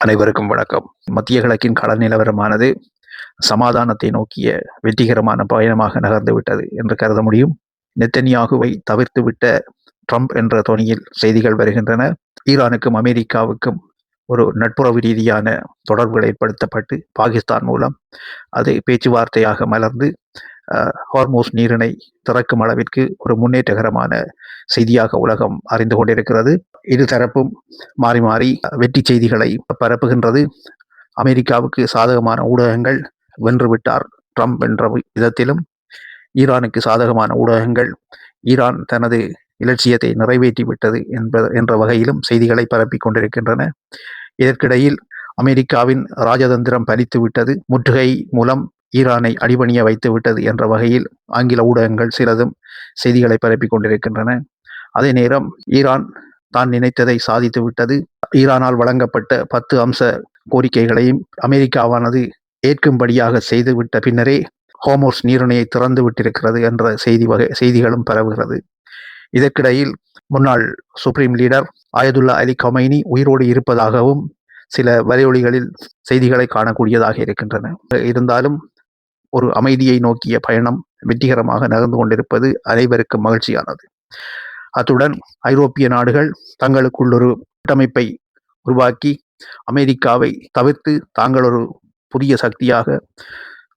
அனைவருக்கும் வணக்கம். மத்திய கிழக்கின் கள நிலவரமானது சமாதானத்தை நோக்கிய வெற்றிகரமான பயணமாக நகர்ந்துவிட்டது என்று கருத முடியும். நெத்தன்யாகுவை தவிர்த்துவிட்ட ட்ரம்ப் என்ற தொனியில் செய்திகள் வருகின்றன. ஈரானுக்கும் அமெரிக்காவுக்கும் ஒரு நட்புறவு ரீதியான தொடர்புகள் ஏற்படுத்தப்பட்டு பாகிஸ்தான் மூலம் அது பேச்சுவார்த்தையாக மலர்ந்து ஹார்மோஸ் நீரிணை திறக்கும் அளவிற்கு ஒரு முன்னேற்றகரமான செய்தியாக உலகம் அறிந்து கொண்டிருக்கிறது. இருதரப்பும் மாறி மாறி வெற்றி செய்திகளை பரப்புகின்றது. அமெரிக்காவுக்கு சாதகமான ஊடகங்கள் வென்றுவிட்டார் ட்ரம்ப் என்ற விதத்திலும், ஈரானுக்கு சாதகமான ஊடகங்கள் ஈரான் தனது இலட்சியத்தை நிறைவேற்றிவிட்டது என்ற வகையிலும் செய்திகளை பரப்பிக் கொண்டிருக்கின்றன. இதற்கிடையில் அமெரிக்காவின் ராஜதந்திரம் பலித்துவிட்டது, முற்றுகை மூலம் ஈரானை அடிபணிய வைத்து விட்டது என்ற வகையில் ஆங்கில ஊடகங்கள் சிலதும் செய்திகளை பரப்பிக் கொண்டிருக்கின்றன. அதே நேரம் ஈரான் தான் நினைத்ததை சாதித்து விட்டது. ஈரானால் வழங்கப்பட்ட 10 அம்ச கோரிக்கைகளையும் அமெரிக்காவானது ஏற்கும்படியாக செய்துவிட்ட பின்னரே ஹோர்மோஸ் நீரிணையை திறந்து விட்டிருக்கிறது என்ற செய்திகளும் பரவுகிறது. இதற்கிடையில் முன்னாள் சுப்ரீம் லீடர் ஆயதுல்லா அலி கமைனி உயிரோடு இருப்பதாகவும் சில வலையொலிகளில் செய்திகளை காணக்கூடியதாக இருக்கின்றன. இருந்தாலும் ஒரு அமைதியை நோக்கிய பயணம் வெற்றிகரமாக நகர்ந்து கொண்டிருப்பது அனைவருக்கும் மகிழ்ச்சியானது. அத்துடன் ஐரோப்பிய நாடுகள் தங்களுக்குள் ஒரு கூட்டமைப்பை உருவாக்கி அமெரிக்காவை தவிர்த்து தாங்கள் ஒரு புதிய சக்தியாக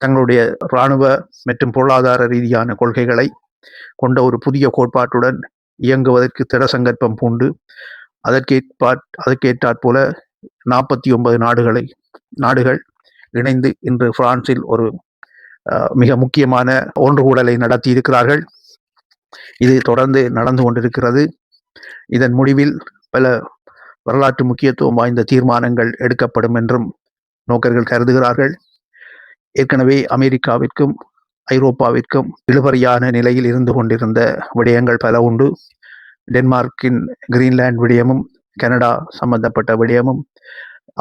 தங்களுடைய இராணுவ மற்றும் பொருளாதார ரீதியான கொள்கைகளை கொண்ட ஒரு புதிய கோட்பாட்டுடன் இயங்குவதற்கு திட சங்கற்பம் பூண்டு அதற்கேற்றாற்போல 49 நாடுகள் இணைந்து இன்று பிரான்சில் ஒரு மிக முக்கியமான ஒன்றுகூடலை நடத்தி இருக்கிறார்கள். இது தொடர்ந்து நடந்து கொண்டிருக்கிறது. இதன் முடிவில் பல வரலாற்று முக்கியத்துவம் வாய்ந்த தீர்மானங்கள் எடுக்கப்படும் என்றும் நோக்கர்கள் கருதுகிறார்கள். ஏற்கனவே அமெரிக்காவிற்கும் ஐரோப்பாவிற்கும் இழுபறியான நிலையில் இருந்து கொண்டிருந்த விடயங்கள் பல உண்டு. டென்மார்க்கின் கிரீன்லாந்து விடயமும், கனடா சம்பந்தப்பட்ட விடயமும்,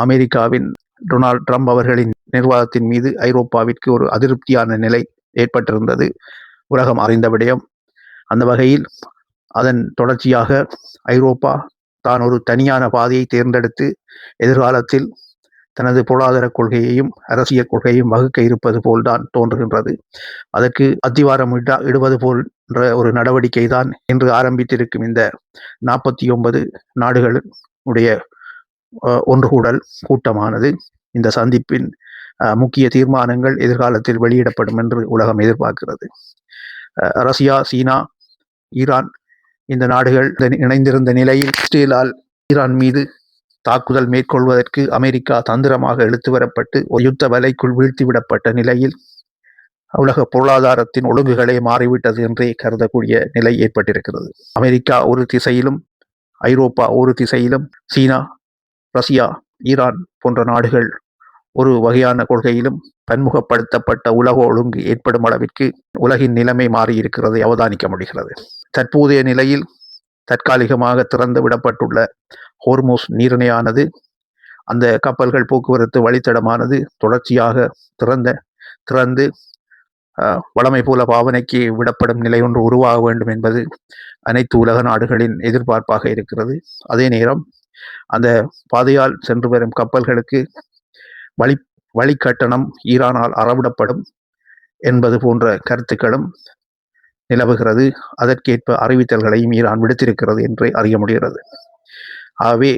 அமெரிக்காவின் டொனால்ட் ட்ரம்ப் அவர்களின் நிர்வாகத்தின் மீது ஐரோப்பாவிற்கு ஒரு அதிருப்தியான நிலை ஏற்பட்டிருந்தது, உலகம் அறிந்த விடயம். அந்த வகையில் அதன் தொடர்ச்சியாக ஐரோப்பா தான் ஒரு தனியான பாதையை தேர்ந்தெடுத்து எதிர்காலத்தில் தனது பொருளாதார கொள்கையையும் அரசியல் கொள்கையையும் வகுக்க இருப்பது போல்தான் தோன்றுகின்றது. அதற்கு அத்திவாரம் இடுவது போன்ற ஒரு நடவடிக்கை தான் இன்று ஆரம்பித்திருக்கும் இந்த 49 நாடுகளுடைய ஒன்றுகூடல் கூட்டமானது. இந்த சந்திப்பின் முக்கிய தீர்மானங்கள் எதிர்காலத்தில் வெளியிடப்படும் என்று உலகம் எதிர்பார்க்கிறது. ரஷ்யா, சீனா, ஈரான் இந்த நாடுகள் இணைந்திருந்த நிலையில் இஸ்ரேலால் ஈரான் மீது தாக்குதல் மேற்கொள்வதற்கு அமெரிக்கா தந்திரமாக இழுத்து வரப்பட்டு ஒரு யுத்த வலைக்குள் வீழ்த்திவிடப்பட்ட நிலையில் உலக பொருளாதாரத்தின் ஒழுங்குகளே மாறிவிட்டது என்றே கருதக்கூடிய நிலை ஏற்பட்டிருக்கிறது. அமெரிக்கா ஒரு திசையிலும், ஐரோப்பா ஒரு திசையிலும், சீனா, ரஷ்யா, ஈரான் போன்ற நாடுகள் ஒரு வகையான கொள்கையிலும் பன்முகப்படுத்தப்பட்ட உலக ஒழுங்கு ஏற்படும் அளவிற்கு உலகின் நிலைமை மாறியிருக்கிறதை அவதானிக்க முடிகிறது. தற்போதைய நிலையில் தற்காலிகமாக திறந்து விடப்பட்டுள்ள ஹோர்மோஸ் நீரிணையானது, அந்த கப்பல்கள் போக்குவரத்து வழித்தடமானது தொடர்ச்சியாக திறந்து வளமை போல பாவனைக்கு விடப்படும் நிலை ஒன்று உருவாக வேண்டும் என்பது அனைத்து உலக நாடுகளின் எதிர்பார்ப்பாக இருக்கிறது. அதே நேரம் அந்த பாதையால் சென்று வரும் கப்பல்களுக்கு வழிகட்டணம் ஈரானால் அறவிடப்படும் என்பது போன்ற கருத்துக்களும் நிலவுகிறது. அதற்கேற்ப அறிவித்தல்களையும் ஈரான் விடுத்திருக்கிறது என்று அறிய முடிகிறது. ஆகவே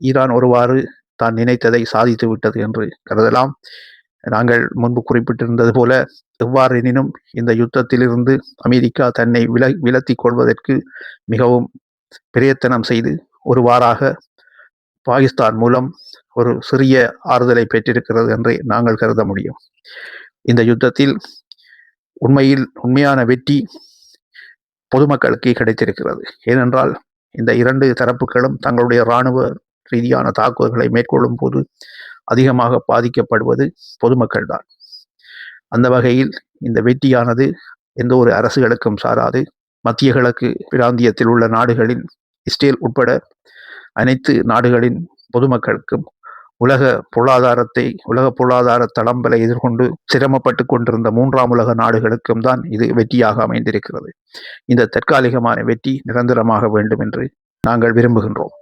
ஈரான் ஒருவாறு தான் நினைத்ததை சாதித்து விட்டது என்று கருதலாம். நாங்கள் முன்பு குறிப்பிட்டிருந்தது போல, எவ்வாறு எனினும் இந்த யுத்தத்திலிருந்து அமெரிக்கா தன்னை விலத்திக் கொள்வதற்கு மிகவும் பிரயத்தனம் செய்து ஒருவாறாக பாகிஸ்தான் மூலம் ஒரு சிறிய ஆறுதலை பெற்றிருக்கிறது என்றே நாங்கள் கருத முடியும். இந்த யுத்தத்தில் உண்மையான வெற்றி பொதுமக்களுக்கு கிடைத்திருக்கிறது. ஏனென்றால் இந்த 2 தரப்புகளும் தங்களுடைய இராணுவ ரீதியான தாக்குதல்களை மேற்கொள்ளும் போது அதிகமாக பாதிக்கப்படுவது பொதுமக்கள் தான். அந்த வகையில் இந்த வெற்றியானது எந்த ஒரு அரசுகளுக்கும் சாராது. மத்திய கிழக்கு பிராந்தியத்தில் உள்ள நாடுகளின், இஸ்ரேல் உட்பட அனைத்து நாடுகளின் பொதுமக்களுக்கும், உலக பொருளாதார தளம்பலை எதிர்கொண்டு சிரமப்பட்டு கொண்டிருந்த 3ஆம் உலக நாடுகளுக்கும் தான் இது வெற்றியாக அமைந்திருக்கிறது. இந்த தற்காலிகமான வெற்றி நிரந்தரமாக வேண்டும் என்று நாங்கள் விரும்புகின்றோம்.